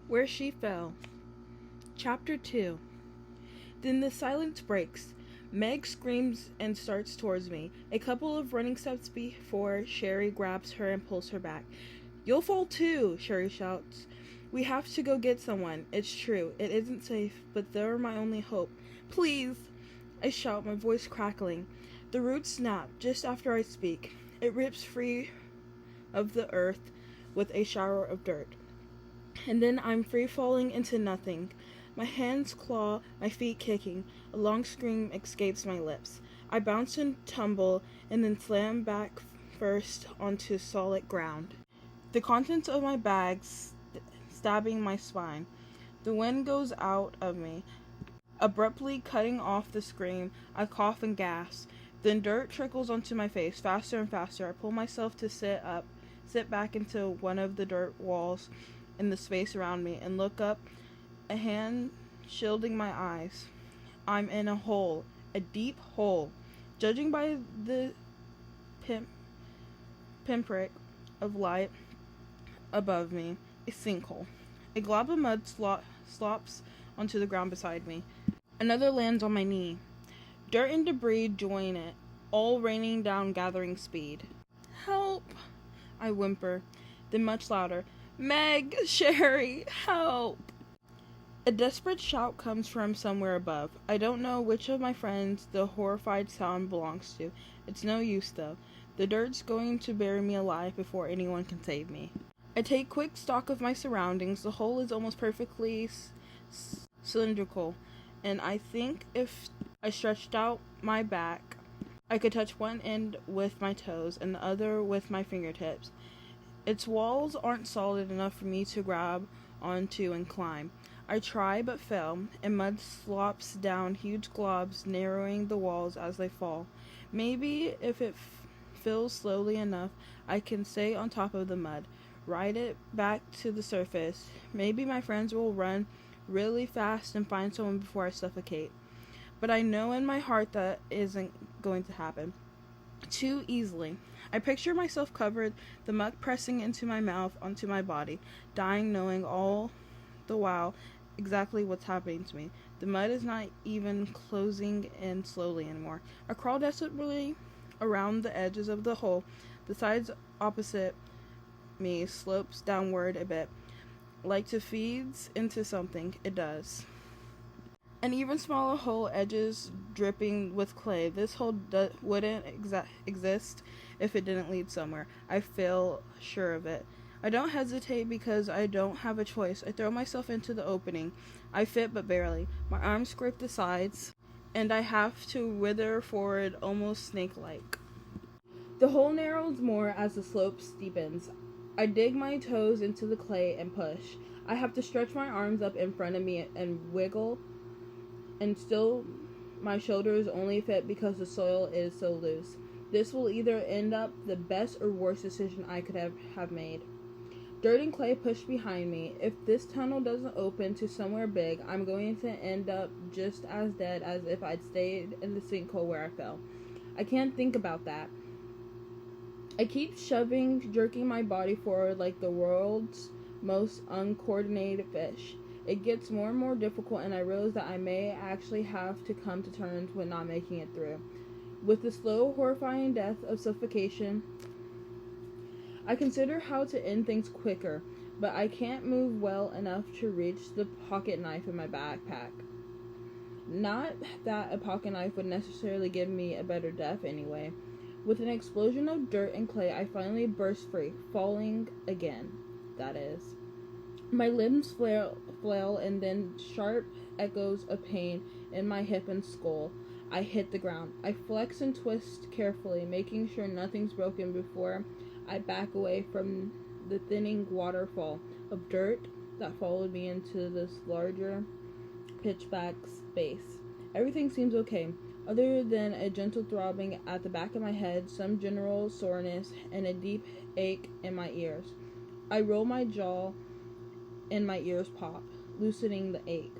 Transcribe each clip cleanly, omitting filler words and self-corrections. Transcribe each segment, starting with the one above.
Where She Fell. Chapter 2. Then the silence breaks. Meg screams and starts towards me. A couple of running steps before Sherry grabs her and pulls her back. "You'll fall too," Sherry shouts. "We have to go get someone. It's true. It isn't safe, but they're my only hope. Please," I shout, my voice crackling. The roots snap just after I speak. It rips free of the earth with a shower of dirt. And then I'm free falling into nothing. My hands claw, my feet kicking. A long scream escapes my lips. I bounce and tumble, and then slam back first onto solid ground. The contents of my bag stabbing my spine. The wind goes out of me, abruptly cutting off the scream. I cough and gasp. Then dirt trickles onto my face, faster and faster. I pull myself to sit back into one of the dirt walls in the space around me, and look up, a hand shielding my eyes. I'm in a hole, a deep hole. Judging by the pinprick of light above me, a sinkhole. A glob of mud slops onto the ground beside me. Another lands on my knee. Dirt and debris join it, all raining down, gathering speed. "Help!" I whimper, then much louder, "Meg, Sherry, help!" A desperate shout comes from somewhere above. I don't know which of my friends the horrified sound belongs to. It's no use, though. The dirt's going to bury me alive before anyone can save me. I take quick stock of my surroundings. The hole is almost perfectly cylindrical, and I think if I stretched out my back, I could touch one end with my toes and the other with my fingertips. Its walls aren't solid enough for me to grab onto and climb. I try but fail, and mud slops down huge globs, narrowing the walls as they fall. Maybe if it fills slowly enough, I can stay on top of the mud, ride it back to the surface. Maybe my friends will run really fast and find someone before I suffocate. But I know in my heart that isn't going to happen. Too easily. I picture myself covered, the muck pressing into my mouth, onto my body, dying knowing all the while exactly what's happening to me. The mud is not even closing in slowly anymore. I crawl desperately around the edges of the hole. The sides opposite me slopes downward a bit, like to feeds into something. It does. An even smaller hole edges dripping with clay. This hole wouldn't exist if it didn't lead somewhere. I feel sure of it. I don't hesitate because I don't have a choice. I throw myself into the opening. I fit but barely. My arms scrape the sides, and I have to wither forward almost snake-like. The hole narrows more as the slope steepens. I dig my toes into the clay and push. I have to stretch my arms up in front of me and wiggle, and still my shoulders only fit because the soil is so loose. This will either end up the best or worst decision I could have made. Dirt and clay push behind me. If this tunnel doesn't open to somewhere big, I'm going to end up just as dead as if I'd stayed in the sinkhole where I fell. I can't think about that. I keep jerking my body forward like the world's most uncoordinated fish. It gets more and more difficult, and I realize that I may actually have to come to terms with not making it through. With the slow, horrifying death of suffocation, I consider how to end things quicker, but I can't move well enough to reach the pocket knife in my backpack. Not that a pocket knife would necessarily give me a better death anyway. With an explosion of dirt and clay, I finally burst free, falling again, that is. My limbs flail, and then sharp echoes of pain in my hip and skull. I hit the ground. I flex and twist carefully, making sure nothing's broken before I back away from the thinning waterfall of dirt that followed me into this larger pitch-black space. Everything seems okay, other than a gentle throbbing at the back of my head, some general soreness, and a deep ache in my ears. I roll my jaw and my ears pop, loosening the ache.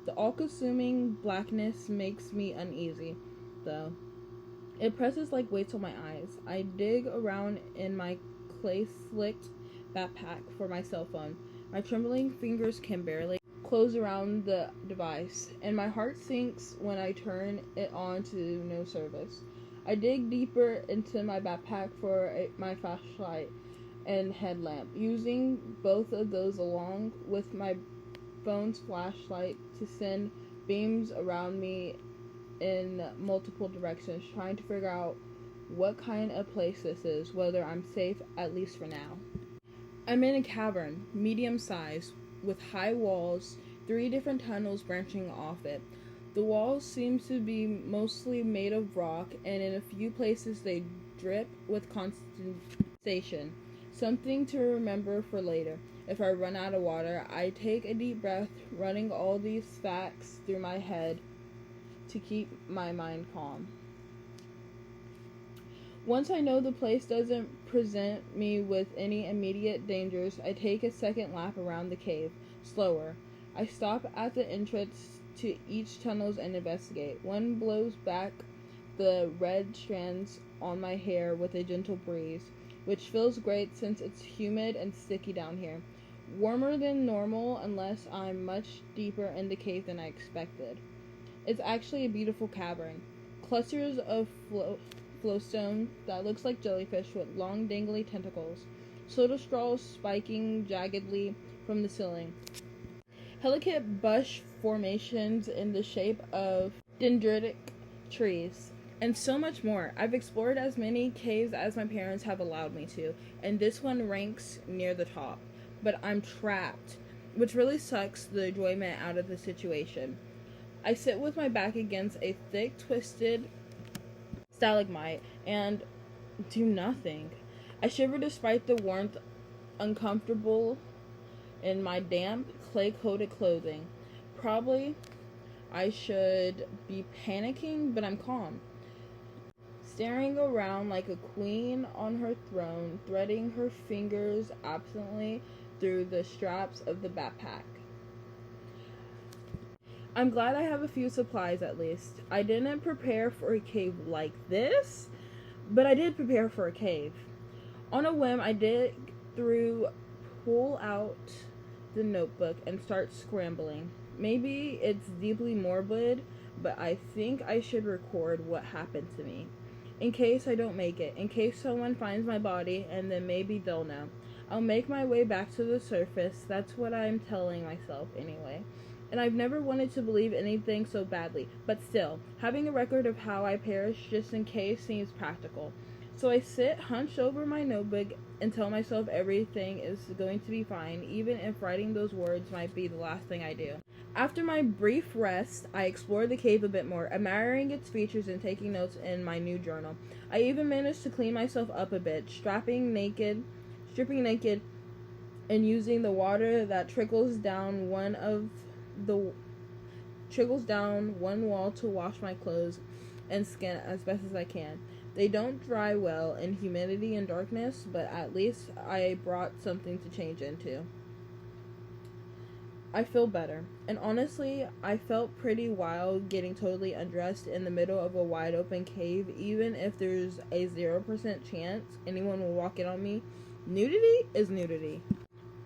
The all-consuming blackness makes me uneasy, though. It presses like weights on my eyes. I dig around in my clay-slicked backpack for my cell phone. My trembling fingers can barely close around the device, and my heart sinks when I turn it on to no service. I dig deeper into my backpack for my flashlight and headlamp, using both of those along with my phone's flashlight to send beams around me in multiple directions, trying to figure out what kind of place this is, whether I'm safe, at least for now. I'm in a cavern, medium size, with high walls, 3 different tunnels branching off it. The walls seem to be mostly made of rock, and in a few places they drip with condensation. Something to remember for later. If I run out of water, I take a deep breath, running all these facts through my head to keep my mind calm. Once I know the place doesn't present me with any immediate dangers, I take a second lap around the cave, slower. I stop at the entrance to each tunnel and investigate. One blows back the red strands on my hair with a gentle breeze, which feels great since it's humid and sticky down here. Warmer than normal unless I'm much deeper in the cave than I expected. It's actually a beautiful cavern. Clusters of flowstone that looks like jellyfish with long dangly tentacles. Soda straws spiking jaggedly from the ceiling. Delicate bush formations in the shape of dendritic trees. And so much more. I've explored as many caves as my parents have allowed me to, and this one ranks near the top. But I'm trapped, which really sucks the enjoyment out of the situation. I sit with my back against a thick, twisted stalagmite and do nothing. I shiver despite the warmth, uncomfortable in my damp, clay-coated clothing. Probably I should be panicking, but I'm calm. Staring around like a queen on her throne, threading her fingers absently through the straps of the backpack. I'm glad I have a few supplies at least. I didn't prepare for a cave like this, but I did prepare for a cave. On a whim, I dig through, pull out the notebook, and start scrambling. Maybe it's deeply morbid, but I think I should record what happened to me. In case I don't make it, in case someone finds my body, and then maybe they'll know. I'll make my way back to the surface. That's what I'm telling myself anyway. And I've never wanted to believe anything so badly, but still, having a record of how I perished just in case seems practical. So I sit hunched over my notebook and tell myself everything is going to be fine, even if writing those words might be the last thing I do. After my brief rest, I explore the cave a bit more, admiring its features and taking notes in my new journal. I even managed to clean myself up a bit, stripping naked, and using the water that trickles down one wall to wash my clothes and skin as best as I can. They don't dry well in humidity and darkness, but at least I brought something to change into. I feel better, and honestly, I felt pretty wild getting totally undressed in the middle of a wide open cave, even if there's a 0% chance anyone will walk in on me. Nudity is nudity.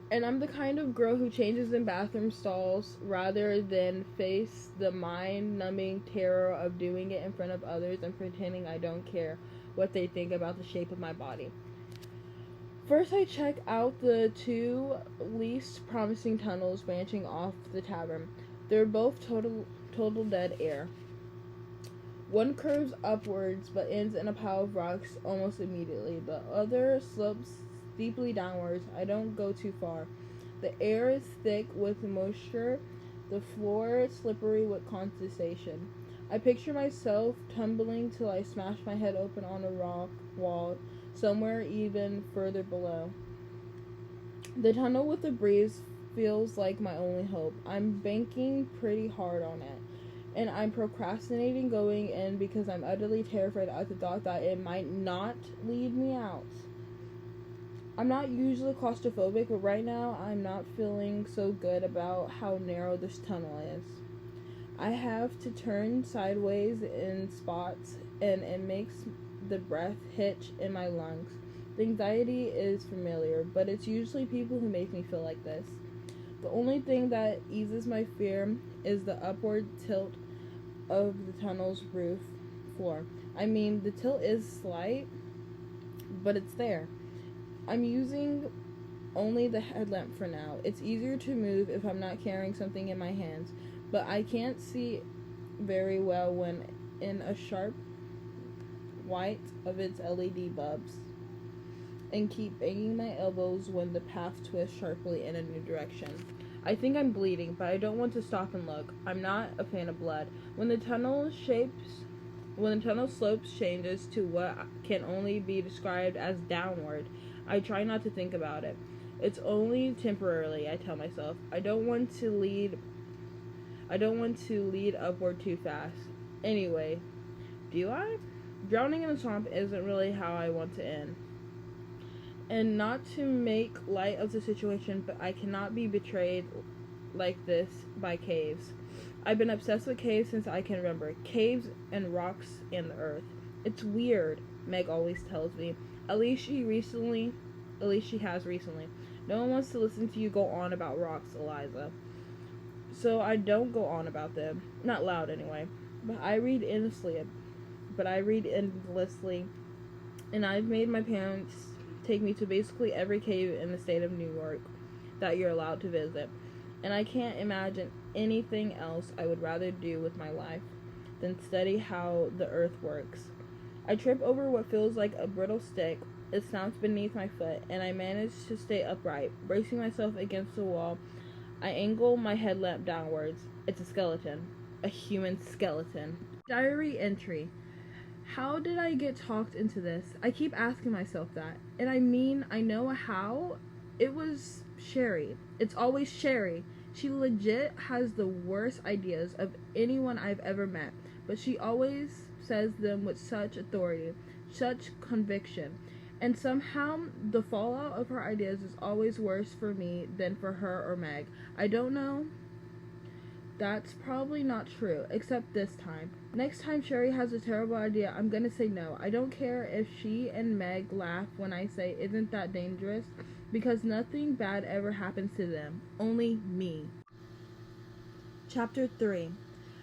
And I'm the kind of girl who changes in bathroom stalls rather than face the mind-numbing terror of doing it in front of others and pretending I don't care what they think about the shape of my body. First, I check out the 2 least promising tunnels branching off the tavern. They're both total dead air. One curves upwards but ends in a pile of rocks almost immediately. The other slopes steeply downwards. I don't go too far. The air is thick with moisture, the floor is slippery with condensation. I picture myself tumbling till I smash my head open on a rock wall somewhere even further below. The tunnel with the breeze feels like my only hope. I'm banking pretty hard on it, and I'm procrastinating going in because I'm utterly terrified at the thought that it might not lead me out. I'm not usually claustrophobic, but right now I'm not feeling so good about how narrow this tunnel is. I have to turn sideways in spots, and it makes the breath hitch in my lungs. The anxiety is familiar, but it's usually people who make me feel like this. The only thing that eases my fear is the upward tilt of the tunnel's roof floor. I mean, the tilt is slight, but it's there. I'm using only the headlamp for now. It's easier to move if I'm not carrying something in my hands, but I can't see very well when in a sharp white of its LED bulbs, and keep banging my elbows when the path twists sharply in a new direction. I think I'm bleeding, but I don't want to stop and look. I'm not a fan of blood. When the tunnel slopes changes to what can only be described as downward, I try not to think about it. It's only temporarily, I tell myself. I don't want to lead upward too fast. Anyway, do I? Drowning in the swamp isn't really how I want to end. And not to make light of the situation, but I cannot be betrayed like this by caves. I've been obsessed with caves since I can remember. Caves and rocks and the earth. It's weird, Meg always tells me. At least she has recently. No one wants to listen to you go on about rocks, Eliza. So I don't go on about them. Not loud anyway. But I read endlessly. And I've made my parents take me to basically every cave in the state of New York that you're allowed to visit. And I can't imagine anything else I would rather do with my life than study how the earth works. I trip over what feels like a brittle stick. It snaps beneath my foot, and I manage to stay upright. Bracing myself against the wall, I angle my headlamp downwards. It's a skeleton. A human skeleton. Diary entry. How did I get talked into this? I keep asking myself that. And I mean, I know how. It was Sherry. It's always Sherry. She legit has the worst ideas of anyone I've ever met. But she always says them with such authority, such conviction. And somehow, the fallout of her ideas is always worse for me than for her or Meg. I don't know. That's probably not true, except this time. Next time Sherry has a terrible idea, I'm gonna say no. I don't care if she and Meg laugh when I say, "Isn't that dangerous?" Because nothing bad ever happens to them. Only me. Chapter 3.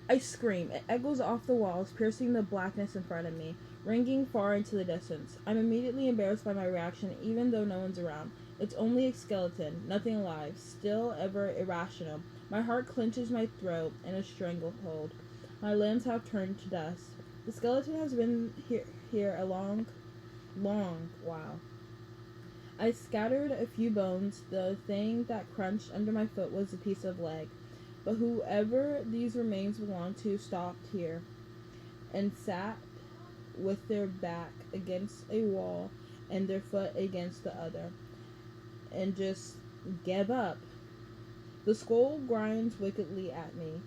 I scream. It echoes off the walls, piercing the blackness in front of me, ringing far into the distance. I'm immediately embarrassed by my reaction, even though no one's around. It's only a skeleton, nothing alive, still ever irrational. My heart clenches my throat in a stranglehold. My limbs have turned to dust. The skeleton has been here a long while. I scattered a few bones. The thing that crunched under my foot was a piece of leg. But whoever these remains belonged to stopped here and sat with their back against a wall and their foot against the other and just gave up. The skull grins wickedly at me,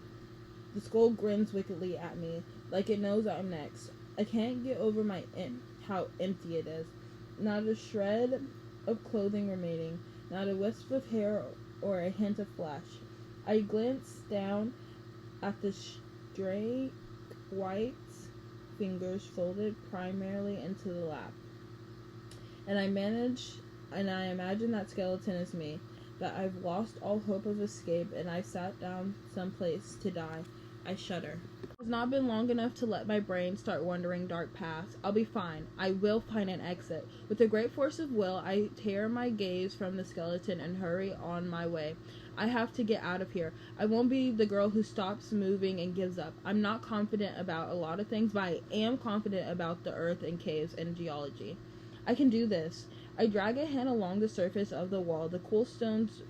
like it knows I'm next. I can't get over how empty it is. Not a shred of clothing remaining, not a wisp of hair or a hint of flesh. I glance down at the straight white fingers folded primarily into the lap. And I imagine that skeleton is me, that I've lost all hope of escape and I sat down someplace to die. I shudder. It has not been long enough to let my brain start wandering dark paths. I'll be fine. I will find an exit. With a great force of will, I tear my gaze from the skeleton and hurry on my way. I have to get out of here. I won't be the girl who stops moving and gives up. I'm not confident about a lot of things, but I am confident about the earth and caves and geology. I can do this. I drag a hand along the surface of the wall. The cool stones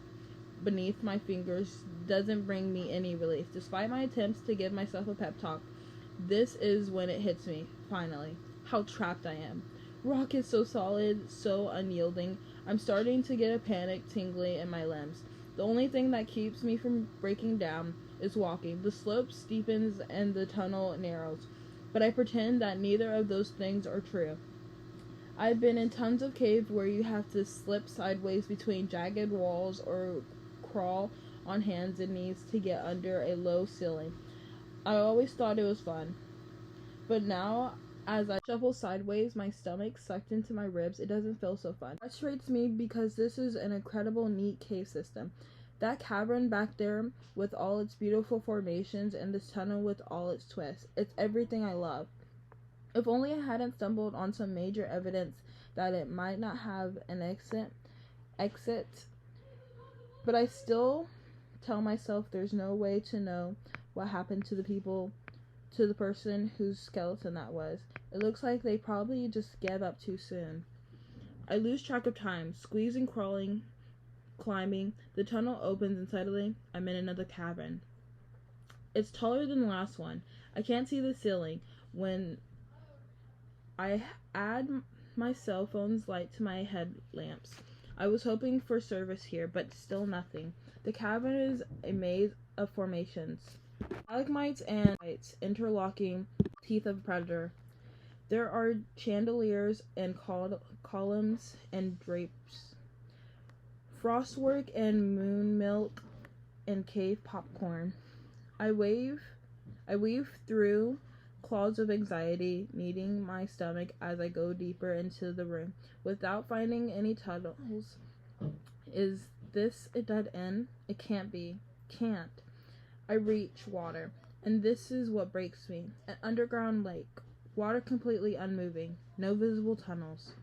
beneath my fingers doesn't bring me any relief. Despite my attempts to give myself a pep talk, this is when it hits me, finally. How trapped I am. Rock is so solid, so unyielding. I'm starting to get a panic tingling in my limbs. The only thing that keeps me from breaking down is walking. The slope steepens and the tunnel narrows, but I pretend that neither of those things are true. I've been in tons of caves where you have to slip sideways between jagged walls or crawl on hands and knees to get under a low ceiling. I always thought it was fun, but now As I shuffle sideways, my stomach sucked into my ribs. It doesn't feel so fun. It frustrates me because this is an incredible, neat cave system. That cavern back there with all its beautiful formations and this tunnel with all its twists. It's everything I love. If only I hadn't stumbled on some major evidence that it might not have an exit. But I still tell myself there's no way to know what happened to the person whose skeleton that was. It looks like they probably just gave up too soon. I lose track of time, squeezing, crawling, climbing. The tunnel opens and suddenly I'm in another cavern. It's taller than the last one. I can't see the ceiling. When I add my cell phone's light to my headlamps, I was hoping for service here, but still nothing. The cavern is a maze of formations. Stalagmites and lights interlocking, teeth of a predator. There are chandeliers and columns and drapes. Frostwork and moon milk and cave popcorn. I weave through clouds of anxiety, kneading my stomach as I go deeper into the room. Without finding any tunnels. Is this a dead end? It can't be. Can't. I reach water, and this is what breaks me. An underground lake. Water completely unmoving. No visible tunnels.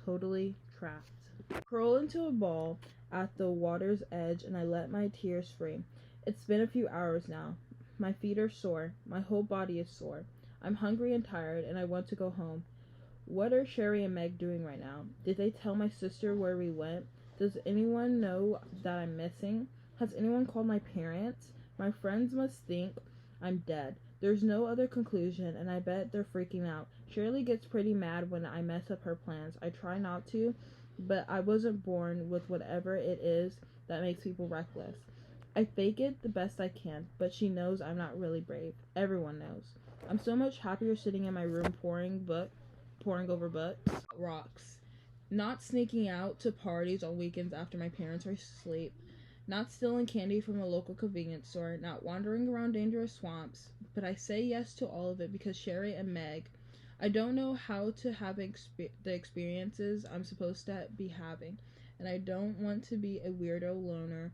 Totally trapped. I curl into a ball at the water's edge, and I let my tears free. It's been a few hours now. My feet are sore. My whole body is sore. I'm hungry and tired, and I want to go home. What are Sherry and Meg doing right now? Did they tell my sister where we went? Does anyone know that I'm missing? Has anyone called my parents? My friends must think I'm dead. There's no other conclusion, and I bet they're freaking out. Shirley gets pretty mad when I mess up her plans. I try not to, but I wasn't born with whatever it is that makes people reckless. I fake it the best I can, but she knows I'm not really brave. Everyone knows. I'm so much happier sitting in my room poring over books, rocks. Not sneaking out to parties on weekends after my parents are asleep. Not stealing candy from a local convenience store. Not wandering around dangerous swamps. But I say yes to all of it because Sherry and Meg. I don't know how to have the experiences I'm supposed to be having. And I don't want to be a weirdo loner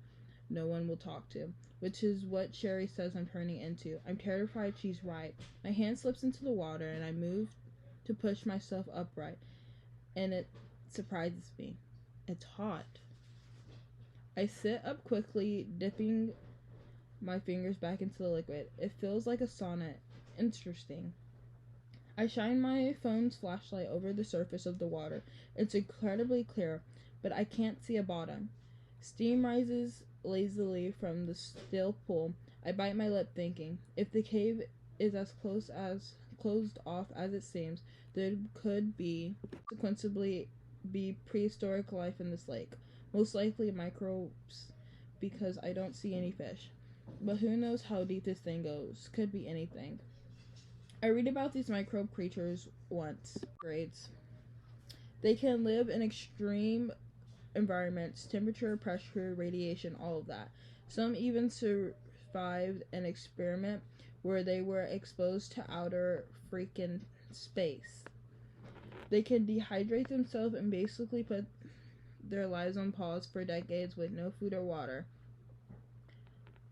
no one will talk to, which is what Sherry says I'm turning into. I'm terrified she's right. My hand slips into the water and I move to push myself upright, and it surprises me. It's hot. I sit up quickly, dipping my fingers back into the liquid. It feels like a sauna. Interesting. I shine my phone's flashlight over the surface of the water. It's incredibly clear, but I can't see a bottom. Steam rises lazily from the still pool. I bite my lip thinking, if the cave is as closed off as it seems, there could consequently be prehistoric life in this lake. Most likely microbes, because I don't see any fish. But who knows how deep this thing goes? Could be anything. I read about these microbe creatures once. Grades. They can live in extreme environments, temperature, pressure, radiation, all of that. Some even survived an experiment where they were exposed to outer freaking space. They can dehydrate themselves and basically put their lives on pause for decades with no food or water.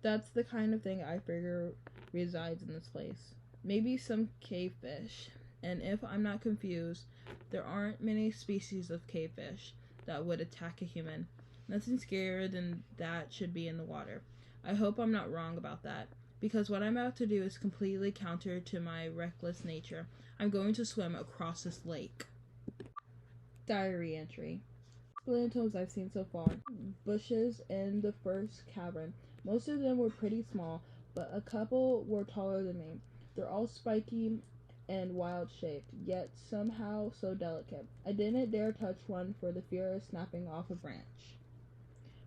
That's the kind of thing I figure resides in this place. Maybe some cave fish. And if I'm not confused, there aren't many species of cave fish that would attack a human. Nothing scarier than that should be in the water. I hope I'm not wrong about that, because what I'm about to do is completely counter to my reckless nature. I'm going to swim across this lake. Diary entry. Skeletons I've seen so far. Bushes in the first cavern. Most of them were pretty small, but a couple were taller than me. They're all spiky and wild-shaped, yet somehow so delicate. I didn't dare touch one for the fear of snapping off a branch.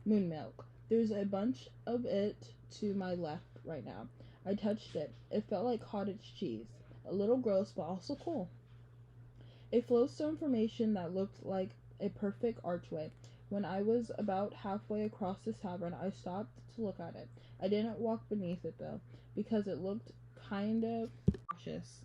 Moon milk. There's a bunch of it to my left right now. I touched it. It felt like cottage cheese. A little gross, but also cool. A flowstone formation that looked like a perfect archway. When I was about halfway across the cavern, I stopped to look at it. I didn't walk beneath it, though, because it looked kind of cautious.